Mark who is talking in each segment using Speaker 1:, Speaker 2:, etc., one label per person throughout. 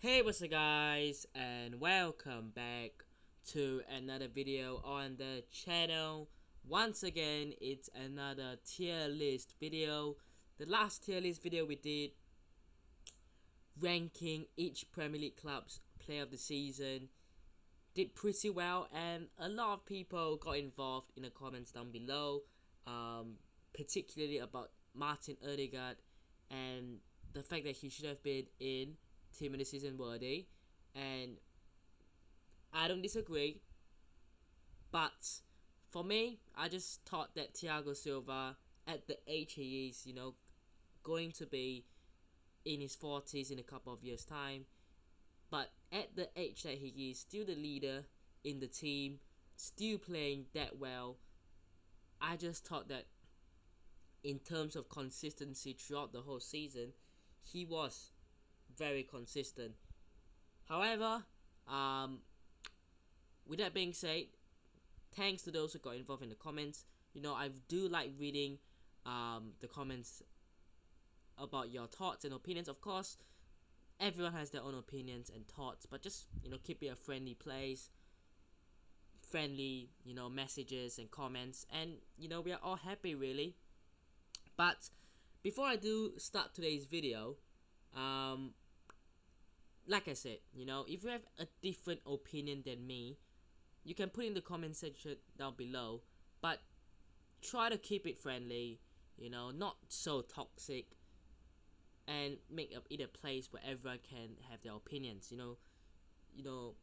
Speaker 1: Hey, what's up guys, and welcome back to another video on the channel. Once again, it's another tier list video. The last tier list video we did ranking each Premier League club's player of the season did pretty well, and a lot of people got involved in the comments down below, particularly about Martin Odegaard and the fact that he should have been in team of the season worthy. And I don't disagree, but for me, I just thought that Thiago Silva, at the age he is, going to be in his 40s in a couple of years' time, but at the age that he is, still the leader in the team, still playing that well. I just thought that in terms of consistency throughout the whole season, he was very consistent. However, with that being said, thanks to those who got involved in the comments. I do like reading the comments about your thoughts and opinions. Of course, everyone has their own opinions and thoughts, but just keep it a friendly place, friendly messages and comments, and we are all happy really. But before I do start today's video, like I said, if you have a different opinion than me, you can put in the comment section down below, but try to keep it friendly, not so toxic, and make it a place where everyone can have their opinions. You know,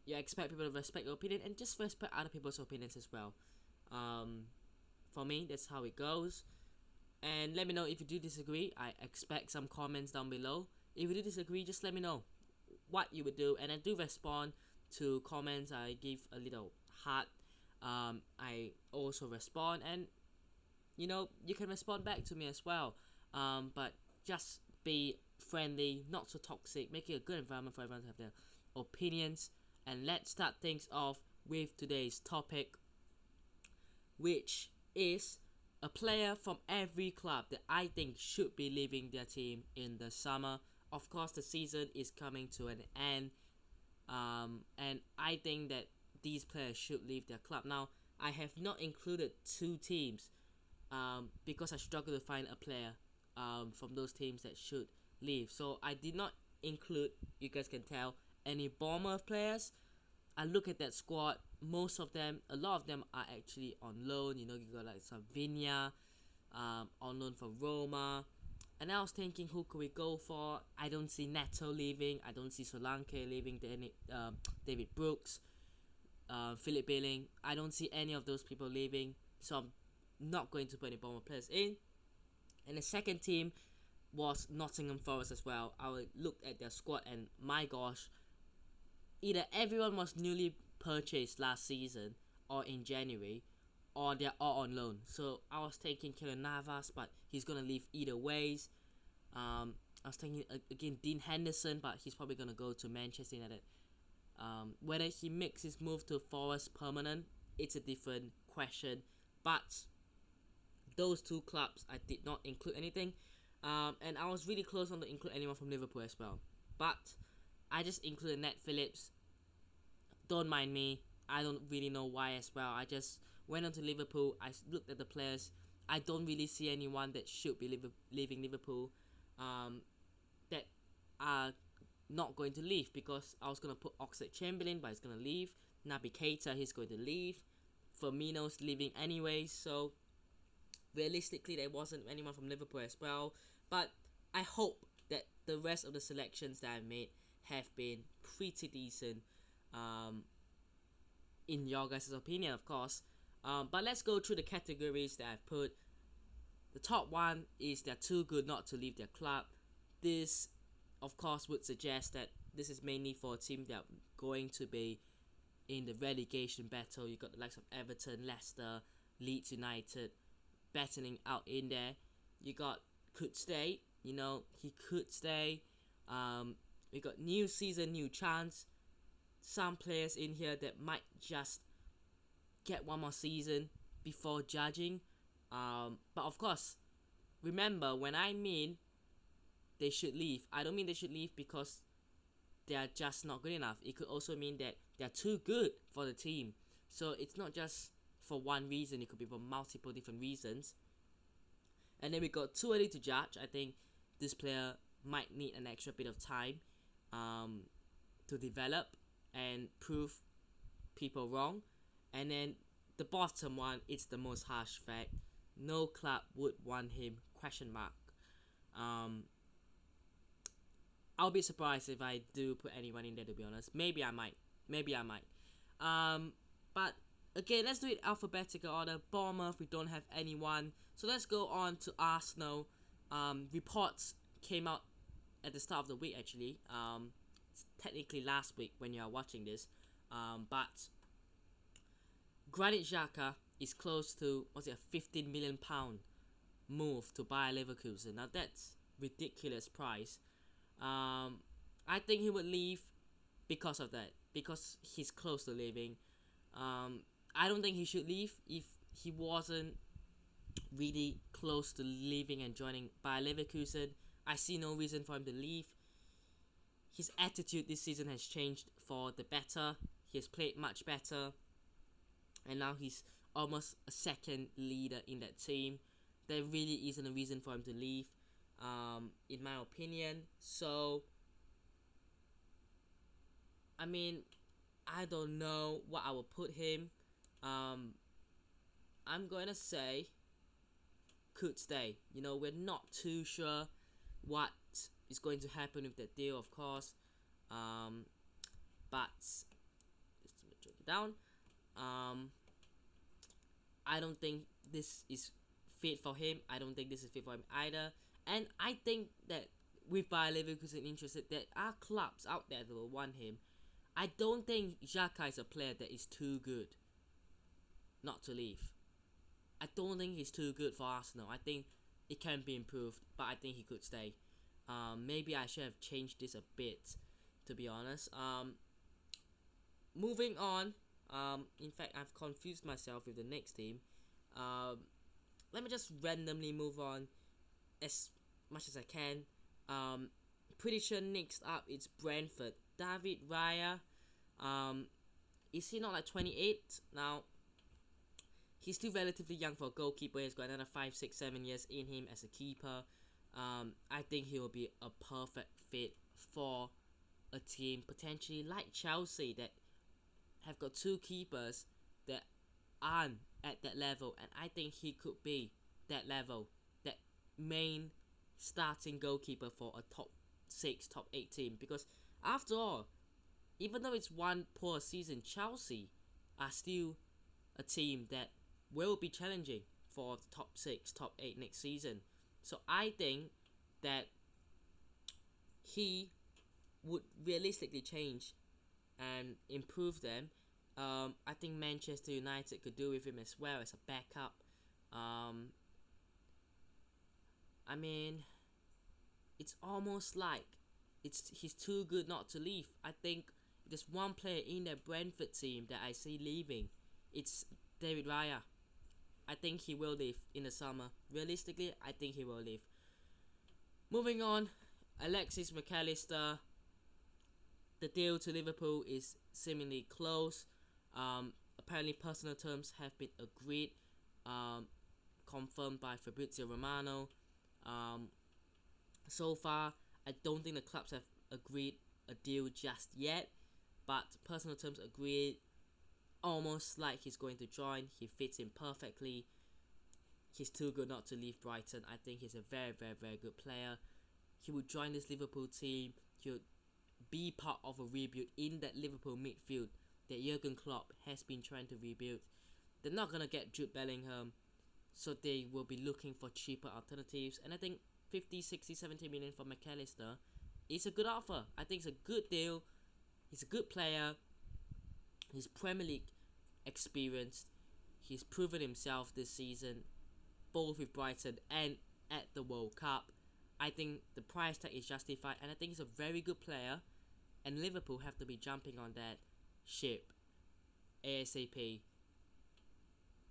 Speaker 1: you expect people to respect your opinion and just respect other people's opinions as well. For me, that's how it goes. And let me know if you do disagree. I expect some comments down below. If you do disagree, just let me know what you would do, and I do respond to comments. I give a little heart. I also respond, and you can respond back to me as well. But just be friendly, not so toxic, make it a good environment for everyone to have their opinions. And let's start things off with today's topic, which is a player from every club that I think should be leaving their team in the summer. Of course, the season is coming to an end, and I think that these players should leave their club. Now, I have not included two teams because I struggle to find a player from those teams that should leave. So I did not include, you guys can tell, any Bournemouth players. I look at that squad, a lot of them are actually on loan. You got like Savinia on loan from Roma. And I was thinking, who could we go for? I don't see Neto leaving. I don't see Solanke leaving. David Brooks, Philip Billing. I don't see any of those people leaving. So I'm not going to put any Bournemouth players in. And the second team was Nottingham Forest as well. I looked at their squad, and my gosh, either everyone was newly purchased last season or in January, or they're all on loan. So I was thinking Keylor Navas, but he's gonna leave either ways. I was thinking again Dean Henderson, but he's probably gonna go to Manchester United. Whether he makes his move to Forest permanent, it's a different question. But those two clubs, I did not include anything, and I was really close on to include anyone from Liverpool as well. But I just included Nat Phillips. Don't mind me. I don't really know why as well. I just went on to Liverpool. I looked at the players. I don't really see anyone that should be leaving Liverpool that are not going to leave, because I was going to put Oxlade-Chamberlain, but he's going to leave. Naby Keita, he's going to leave. Firmino's leaving anyway, so realistically there wasn't anyone from Liverpool as well. But I hope that the rest of the selections that I've made have been pretty decent, in your guys' opinion, of course. But let's go through the categories that I've put. The top one is they're too good not to leave their club. This, of course, would suggest that this is mainly for a team that are going to be in the relegation battle. You got the likes of Everton, Leicester, Leeds United battling out in there. You got could stay. He could stay. We got new season, new chance. Some players in here that might just get one more season before judging. But of course, remember, when I mean they should leave, I don't mean they should leave because they are just not good enough. It could also mean that they are too good for the team. So it's not just for one reason, it could be for multiple different reasons. And then we got too early to judge. I think this player might need an extra bit of time to develop and prove people wrong. And then the bottom one, it's the most harsh fact. No club would want him, question mark. I'll be surprised if I do put anyone in there, to be honest. Maybe I might. But again, let's do it alphabetical order. Bournemouth, we don't have anyone. So let's go on to Arsenal. Reports came out at the start of the week, actually. It's technically last week when you are watching this. But Granit Xhaka is close to, what's it, a £15 million move to Bayer Leverkusen. Now that's ridiculous price. I think he would leave because of that, because he's close to leaving. I don't think he should leave if he wasn't really close to leaving and joining Bayer Leverkusen. I see no reason for him to leave. His attitude this season has changed for the better. He has played much better, and now he's almost a second leader in that team. There really isn't a reason for him to leave, in my opinion. So, I mean, I don't know what I will put him. I'm going to say could stay. We're not too sure what is going to happen with that deal, of course. But just to it down. I don't think this is fit for him. I don't think this is fit for him either. And I think that with Bayer Leverkusen interested, there are clubs out there that will want him. I don't think Xhaka is a player that is too good not to leave. I don't think he's too good for Arsenal. I think it can be improved, but I think he could stay. Maybe I should have changed this a bit, to be honest. Moving on. In fact, I've confused myself with the next team. Let me just randomly move on as much as I can. Pretty sure next up it's Brentford. David Raya. Is he not like 28 now? He's still relatively young for a goalkeeper. He's got another 5, 6, 7 years in him as a keeper. I think he will be a perfect fit for a team potentially like Chelsea that have got two keepers that aren't at that level, and I think he could be that level, that main starting goalkeeper for a top 6, top 8 team. Because after all, even though it's one poor season, Chelsea are still a team that will be challenging for the top 6, top 8 next season. So I think that he would realistically change and improve them. I think Manchester United could do with him as well as a backup. I mean, it's almost like he's too good not to leave. I think there's one player in that Brentford team that I see leaving. It's David Raya. I think he will leave in the summer. Realistically, I think he will leave. Moving on, Alexis McAllister. The deal to Liverpool is seemingly close. Apparently, personal terms have been agreed, confirmed by Fabrizio Romano. So far, I don't think the clubs have agreed a deal just yet, but personal terms agreed. Almost like he's going to join. He fits in perfectly. He's too good not to leave Brighton. I think he's a very, very, very good player. He would join this Liverpool team. He would be part of a rebuild in that Liverpool midfield that Jurgen Klopp has been trying to rebuild. They're not going to get Jude Bellingham, so they will be looking for cheaper alternatives. And I think 50, 60, 70 million for McAllister is a good offer. I think it's a good deal. He's a good player. He's Premier League experienced. He's proven himself this season, both with Brighton and at the World Cup. I think the price tag is justified, and I think he's a very good player, and Liverpool have to be jumping on that ship ASAP.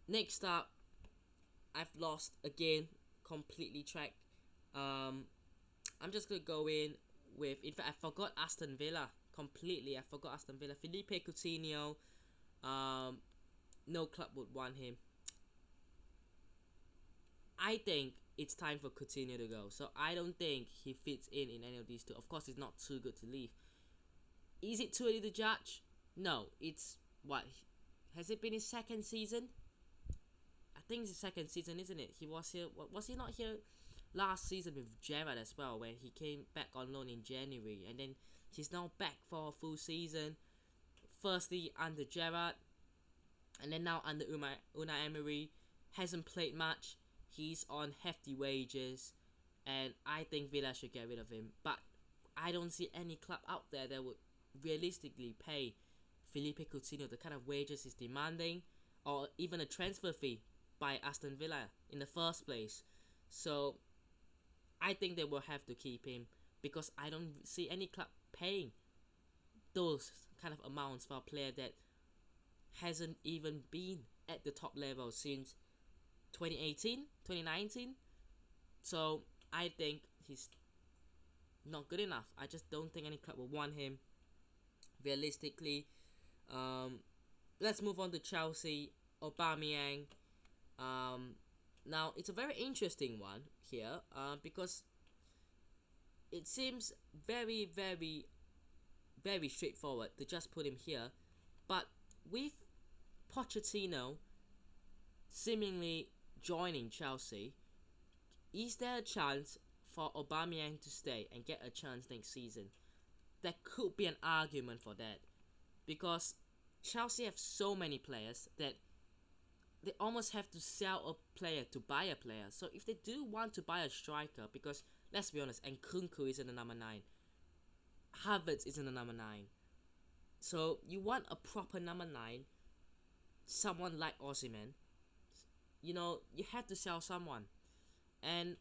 Speaker 1: Next up, I've lost again, completely track. I'm just gonna go in with. In fact, I forgot Aston Villa completely. I forgot Aston Villa. Philippe Coutinho. No club would want him. I think it's time for Coutinho to go. So I don't think he fits in any of these two. Of course, he's not too good to leave. Is it too early to judge? No. It's what? Has it been his second season? I think it's his second season, isn't it? He was here. Was he not here last season with Gerrard as well, when he came back on loan in January, and then he's now back for a full season. Firstly under Gerrard, and then now under Unai Emery. Hasn't played much. He's on hefty wages, and I think Villa should get rid of him. But I don't see any club out there that would realistically pay Philippe Coutinho the kind of wages he's demanding, or even a transfer fee by Aston Villa in the first place. So I think they will have to keep him, because I don't see any club paying those kind of amounts for a player that hasn't even been at the top level since 2018, 2019. So I think he's not good enough. I just don't think any club will want him realistically. Let's move on to Chelsea. Aubameyang. Now it's a very interesting one here, because it seems very, very, very straightforward to just put him here. But with Pochettino seemingly joining Chelsea, is there a chance for Aubameyang to stay and get a chance next season? There could be an argument for that, because Chelsea have so many players that they almost have to sell a player to buy a player. So if they do want to buy a striker, because let's be honest, Nkunku isn't the number 9, Havertz isn't the number 9, so you want a proper number 9, someone like Osimhen. You have to sell someone, and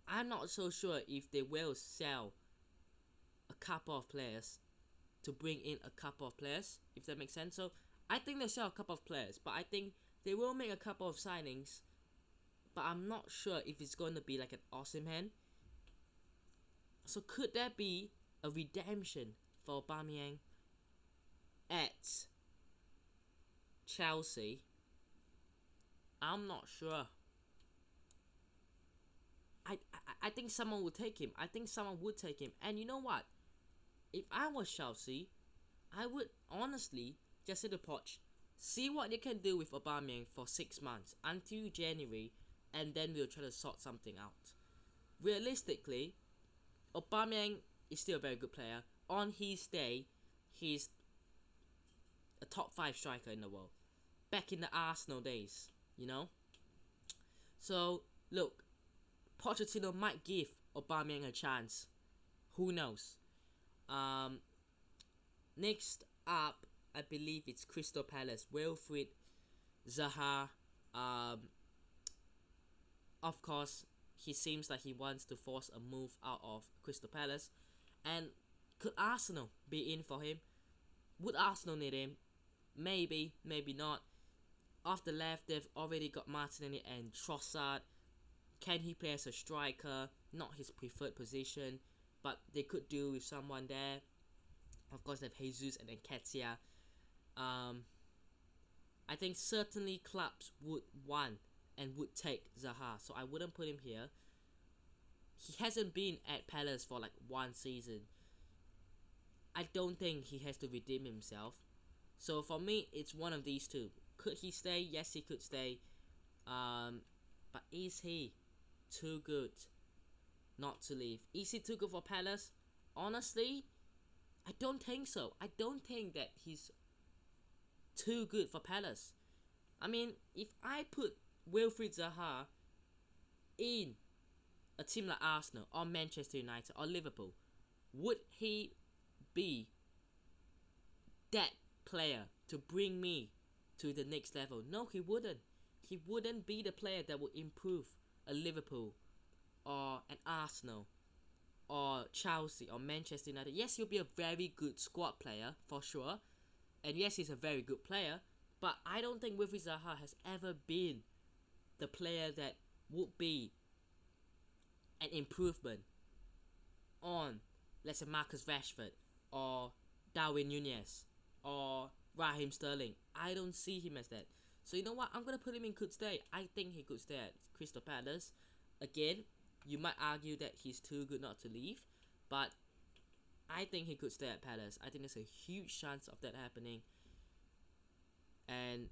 Speaker 1: I'm not so sure if they will sell a couple of players to bring in a couple of players, if that makes sense. So I think they'll sell a couple of players, but I think they will make a couple of signings, but I'm not sure if it's going to be like an Osimhen. So could there be a redemption for Aubameyang at Chelsea? I'm not sure. I think someone would take him. I think someone would take him. And you know what? If I was Chelsea, I would honestly just say to Poch, see what they can do with Aubameyang for 6 months until January, and then we'll try to sort something out. Realistically, Aubameyang is still a very good player. On his day, he's a top 5 striker in the world. Back in the Arsenal days, So, look, Pochettino might give Aubameyang a chance. Who knows? Next up, I believe it's Crystal Palace. Wilfried Zaha. Of course, he seems like he wants to force a move out of Crystal Palace. And could Arsenal be in for him? Would Arsenal need him? Maybe, maybe not. Off the left, they've already got Martinelli and Trossard. Can he play as a striker? Not his preferred position, but they could do with someone there. Of course, they have Jesus and Nketiah. I think certainly clubs would want and would take Zaha, so I wouldn't put him here. He hasn't been at Palace for like 1 season. I don't think he has to redeem himself. So for me, it's one of these two. Could he stay? Yes, he could stay. But is he too good not to leave? Is he too good for Palace? Honestly, I don't think so. I don't think that he's too good for Palace. I mean, if I put Wilfried Zaha in a team like Arsenal or Manchester United or Liverpool, would he be that player to bring me to the next level? No, he wouldn't. He wouldn't be the player that would improve a Liverpool or an Arsenal or Chelsea or Manchester United. Yes, he'll be a very good squad player for sure, and yes, he's a very good player, but I don't think Wilfried Zaha has ever been the player that would be an improvement on, let's say, Marcus Rashford or Darwin Nunez or Raheem Sterling. I don't see him as that. So you know what? I'm gonna put him in could stay. I think he could stay at Crystal Palace. Again, you might argue that he's too good not to leave, but I think he could stay at Palace. I think there's a huge chance of that happening. And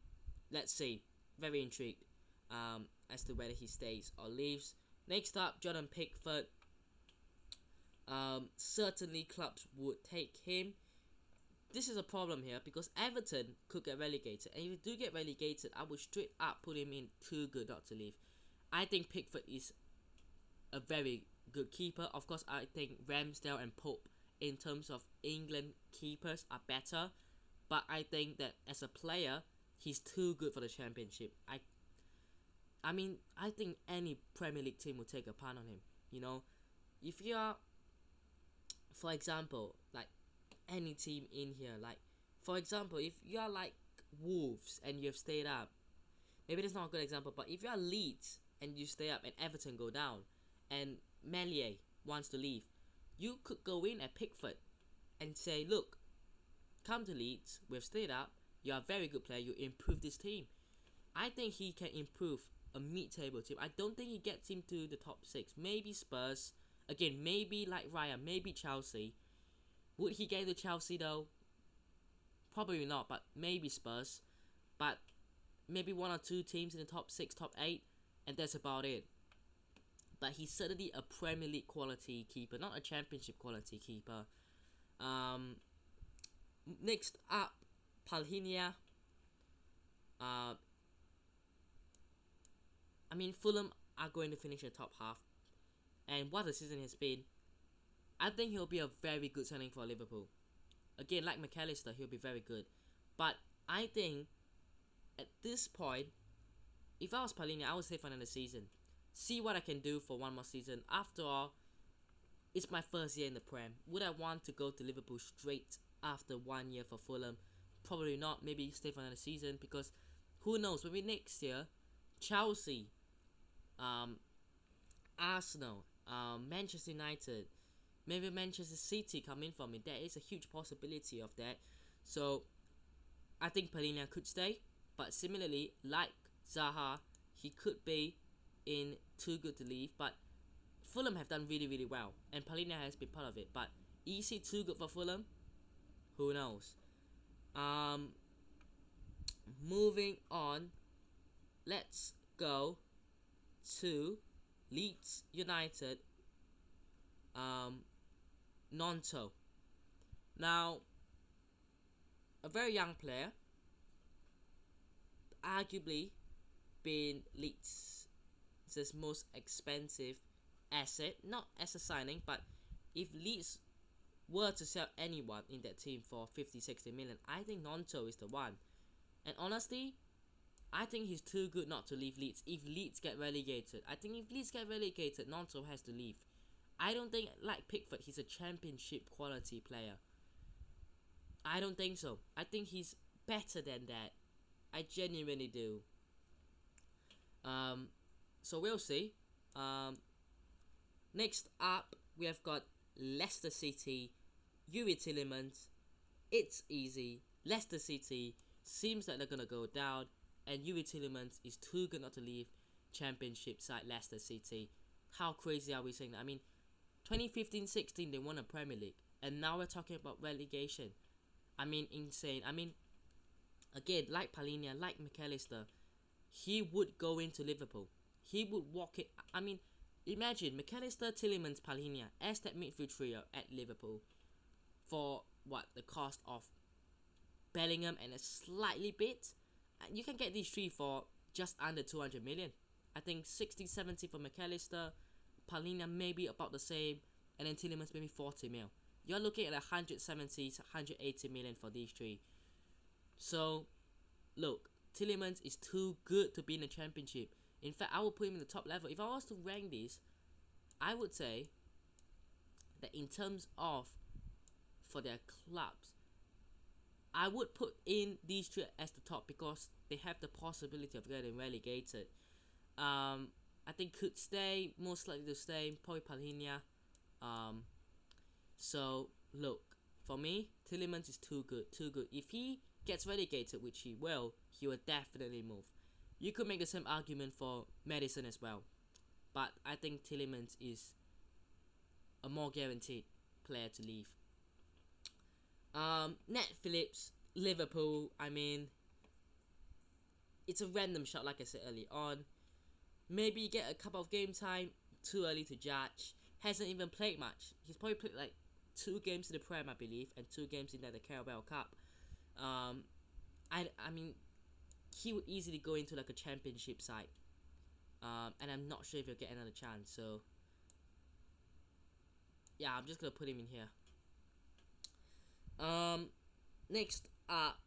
Speaker 1: let's see. Very intrigued as to whether he stays or leaves. Next up, Jordan Pickford. Certainly clubs would take him. This is a problem here because Everton could get relegated, and if you do get relegated, I would straight up put him in too good not to leave. I think Pickford is a very good keeper. Of course, I think Ramsdale and Pope, in terms of England keepers, are better, but I think that as a player, he's too good for the Championship. I mean, I think any Premier League team will take a punt on him. You know, if you are, for example, like any team in here, like for example, if you are like Wolves and you have stayed up, maybe that's not a good example, but if you are Leeds and you stay up and Everton go down, and Meslier wants to leave, you could go in at Pickford and say, look, come to Leeds, we've stayed up, you're a very good player, you improve this team. I think he can improve a mid-table team. I don't think he gets him to the top 6. Maybe Spurs, again, maybe like Raya, maybe Chelsea. Would he get to Chelsea though? Probably not, but maybe Spurs. But maybe one or two teams in the top 6, top 8, and that's about it. But he's certainly a Premier League quality keeper, not a Championship quality keeper. Next up, Palhinha. I mean, Fulham are going to finish in the top half, and what the season has been, I think he'll be a very good signing for Liverpool. Again, like McAllister, he'll be very good. But I think at this point, if I was Palhinha, I would stay for another season. See what I can do for one more season. After all, it's my first year in the Prem. Would I want to go to Liverpool straight after 1 year for Fulham? Probably not. Maybe stay for another season, because who knows? Maybe next year, Chelsea, Arsenal, Manchester United, maybe Manchester City come in for me. There is a huge possibility of that. So I think Palhinha could stay, but similarly, like Zaha, he could be in too good to leave. But Fulham have done really, really well, and Palhinha has been part of it. But is he too good for Fulham? Who knows? Moving on, let's go to Leeds United. Gnonto. Now, a very young player, arguably been Leeds' most expensive asset, not as a signing, but if Leeds were to sell anyone in that team for 50-60 million, I think Gnonto is the one. And honestly, I think he's too good not to leave Leeds if Leeds get relegated. I think if Leeds get relegated, Gnonto has to leave. I don't think, like Pickford, he's a Championship quality player. I don't think so. I think he's better than that. I genuinely do. So we'll see. Next up, we have got Leicester City, Youri Tielemans. It's easy. Leicester City seems like they're gonna go down, and Youri Tielemans is too good not to leave Championship side Leicester City. How crazy are we saying that? I mean, 2015-16 they won a Premier League, and now we're talking about relegation. I mean, insane. I mean, again, like Palhinha, like McAllister, he would go into Liverpool. He would walk it. I mean, imagine McAllister, Tielemans, Palhinha as that midfield trio at Liverpool for what, the cost of Bellingham and a slightly bit. You can get these three for just under 200 million. I think 60-70 for McAllister, Palhinha maybe about the same, and then Tielemans maybe 40 mil. You're looking at 170-180 million for these three. So, look, Tielemans is too good to be in the Championship. In fact, I would put him in the top level. If I was to rank these, I would say that in terms of for their clubs, I would put in these three as the top because they have the possibility of getting relegated. I think could stay, most likely to stay, probably Palhinha, So look, for me, Tillemans is too good, too good. If he gets relegated, which he will definitely move. You could make the same argument for Madison as well, but I think Tillemans is a more guaranteed player to leave. Nat Phillips, Liverpool. I mean, it's a random shot, like I said early on. Maybe get a couple of game time. Too early to judge. Hasn't even played much. He's probably played like 2 games in the Prem, I believe, and 2 games in the Carabao Cup. Um, I mean, he would easily go into like a championship side. And I'm not sure if he'll get another chance. So yeah, I'm just gonna put him in here. Next up,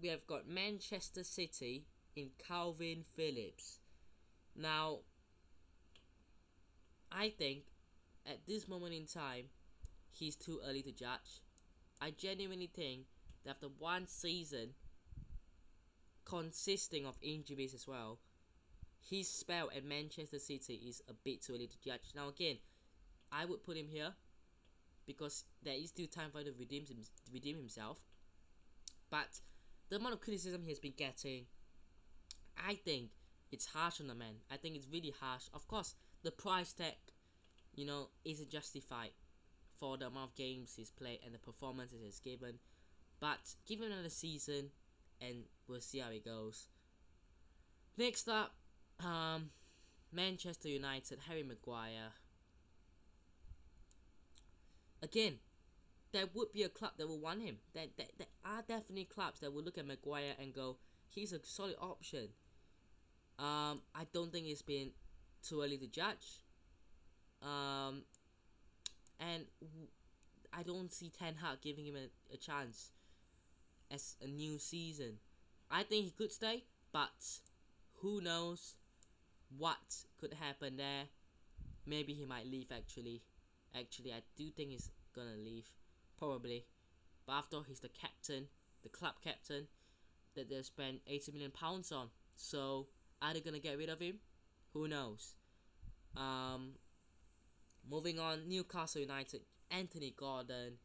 Speaker 1: we have got Manchester City in Calvin Phillips. Now, I think at this moment in time, he's too early to judge. I genuinely think that after one season consisting of injuries as well, his spell at Manchester City is a bit too early to judge. Now again, I would put him here because there is still time for him to redeem himself. But the amount of criticism he has been getting, I think it's harsh on the man. I think it's really harsh. Of course, the price tag, isn't justified for the amount of games he's played and the performances he's given. But give him another season, and we'll see how it goes. Next up, Manchester United, Harry Maguire. Again, there would be a club that will want him. There are definitely clubs that will look at Maguire and go, he's a solid option. I don't think it's been too early to judge. And I don't see Ten Hag giving him a chance as a new season. I think he could stay, but who knows what could happen there. Maybe he might leave actually. Actually, I do think he's gonna leave. Probably. But after all, he's the captain, the club captain, that they've spent £80 million on. So, are they gonna get rid of him? Who knows? Moving on, Newcastle United, Anthony Gordon.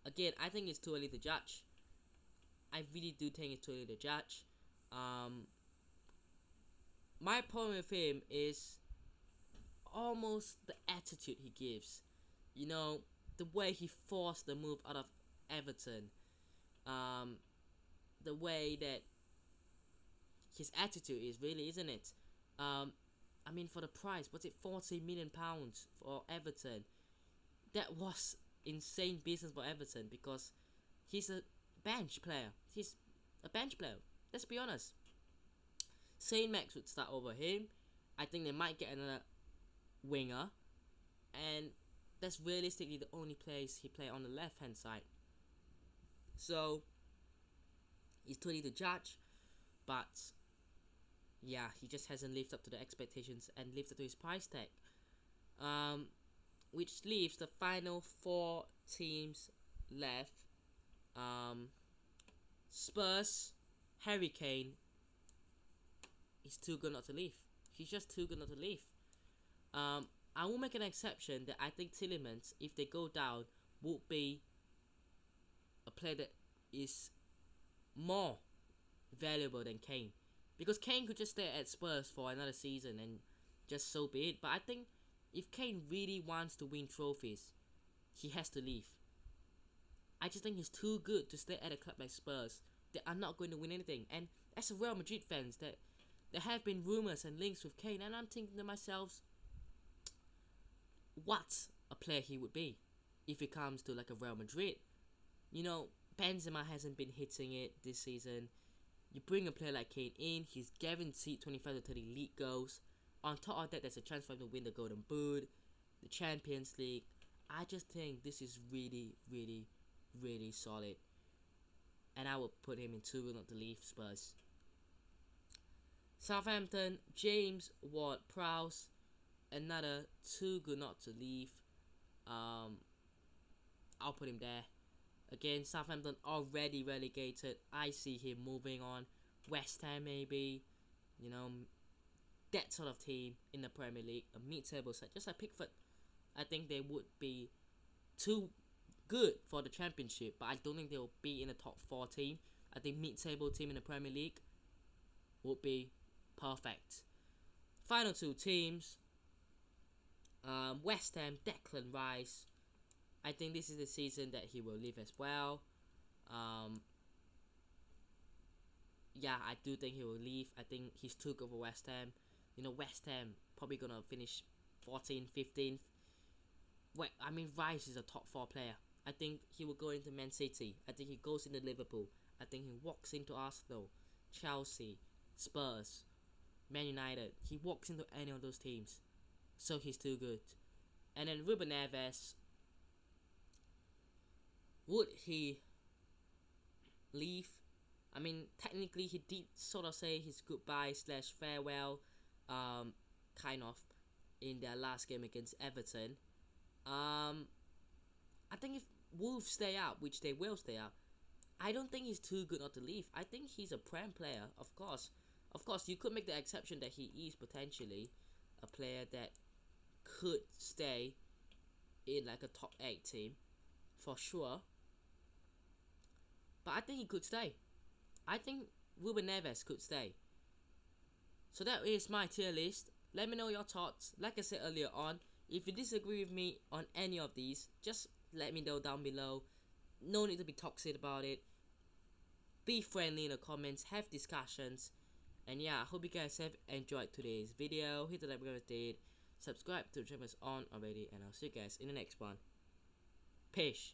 Speaker 1: Again, I think it's too early to judge. I really do think it's too early to judge. My problem with him is almost the attitude he gives. The way he forced the move out of Everton. The way that his attitude is, really, isn't it? I mean, for the price, was it £40 million for Everton? That was insane business for Everton because he's a bench player. He's a bench player. Let's be honest. Saint Max would start over him. I think they might get another winger, and that's realistically the only place he played on the left hand side. So he's too early to judge, but yeah, he just hasn't lived up to the expectations and lived up to his price tag. Which leaves the final 4 teams left. Spurs, Harry Kane. He's too good not to leave. He's just too good not to leave. I will make an exception that I think Tillemans, if they go down, would be a player that is more valuable than Kane. Because Kane could just stay at Spurs for another season and just so be it. But I think if Kane really wants to win trophies, he has to leave. I just think he's too good to stay at a club like Spurs. They are not going to win anything. And as a Real Madrid fans, there have been rumours and links with Kane, and I'm thinking to myself, what a player he would be if it comes to like a Real Madrid. Benzema hasn't been hitting it this season. You bring a player like Kane in, he's guaranteed 25 to 30 league goals. On top of that, there's a chance for him to win the Golden Boot, the Champions League. I just think this is really, really, really solid. And I would put him in too good not to leave Spurs. Southampton, James Ward-Prowse, another too good not to leave. I'll put him there. Again, Southampton already relegated. I see him moving on. West Ham maybe. That sort of team in the Premier League. A mid-table side. Just like Pickford. I think they would be too good for the championship, but I don't think they'll be in the top 4 team. I think mid-table team in the Premier League would be perfect. Final 2 teams, West Ham, Declan Rice. I think this is the season that he will leave as well. Yeah, I do think he will leave. I think he's too good for West Ham. West Ham probably gonna finish 14th, 15th. I mean, Rice is a top 4 player. I think he will go into Man City. I think he goes into Liverpool. I think he walks into Arsenal, Chelsea, Spurs, Man United. He walks into any of those teams. So he's too good. And then Ruben Neves, would he leave? I mean, technically he did sort of say his goodbye / farewell, kind of, in their last game against Everton. I think if Wolves stay up, which they will stay up, I don't think he's too good not to leave. I think he's a prem player, of course. Of course, you could make the exception that he is potentially a player that could stay in like a top 8 team, for sure. But I think he could stay. I think Ruben Neves could stay. So that is my tier list. Let me know your thoughts. Like I said earlier on, if you disagree with me on any of these, just let me know down below. No need to be toxic about it. Be friendly in the comments, have discussions. And yeah, I hope you guys have enjoyed today's video. Hit the like button if you did. Subscribe to the channel if it's on already. And I'll see you guys in the next one. Peace.